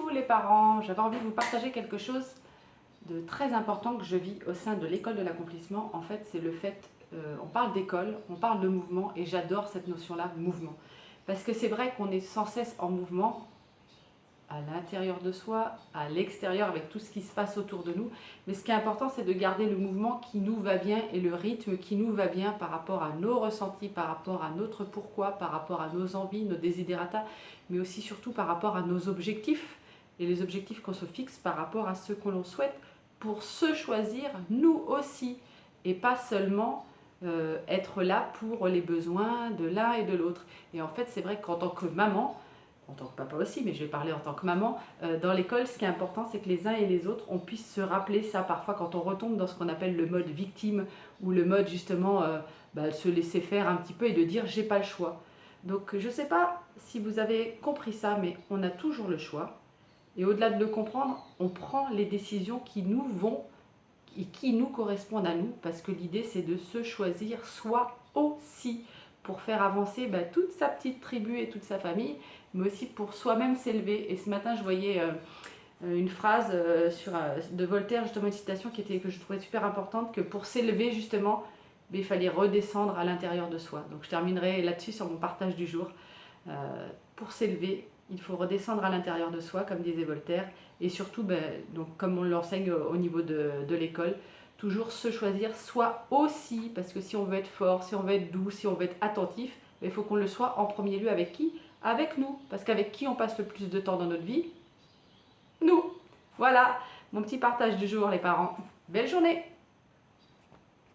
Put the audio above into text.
Coucou les parents, j'avais envie de vous partager quelque chose de très important que je vis au sein de l'école de l'accomplissement. En fait, c'est le fait, on parle d'école, on parle de mouvement et j'adore cette notion-là, mouvement. Parce que c'est vrai qu'on est sans cesse en mouvement, à l'intérieur de soi, à l'extérieur avec tout ce qui se passe autour de nous. Mais ce qui est important, c'est de garder le mouvement qui nous va bien et le rythme qui nous va bien par rapport à nos ressentis, par rapport à notre pourquoi, par rapport à nos envies, nos desiderata, mais aussi surtout par rapport à nos objectifs et les objectifs qu'on se fixe par rapport à ce que l'on souhaite pour se choisir nous aussi et pas seulement être là pour les besoins de l'un et de l'autre. Et en fait, c'est vrai qu'en tant que maman, en tant que papa aussi, mais je vais parler en tant que maman, dans l'école, ce qui est important, c'est que les uns et les autres, on puisse se rappeler ça parfois quand on retombe dans ce qu'on appelle le mode victime ou le mode justement se laisser faire un petit peu et de dire j'ai pas le choix. Donc je ne sais pas si vous avez compris ça, mais on a toujours le choix. Et au-delà de le comprendre, on prend les décisions qui nous vont et qui nous correspondent à nous, parce que l'idée c'est de se choisir soi aussi pour faire avancer toute sa petite tribu et toute sa famille, mais aussi pour soi-même s'élever. Et ce matin, je voyais une phrase de Voltaire, justement une citation que je trouvais super importante, que pour s'élever justement, il fallait redescendre à l'intérieur de soi. Donc je terminerai là-dessus sur mon partage du jour. Pour s'élever, il faut redescendre à l'intérieur de soi, comme disait Voltaire, et surtout, donc, comme on l'enseigne au niveau de l'école, toujours se choisir soi aussi, parce que si on veut être fort, si on veut être doux, si on veut être attentif, il faut qu'on le soit en premier lieu avec qui? Avec nous, parce qu'avec qui on passe le plus de temps dans notre vie? Nous. Voilà, mon petit partage du jour les parents. Belle journée!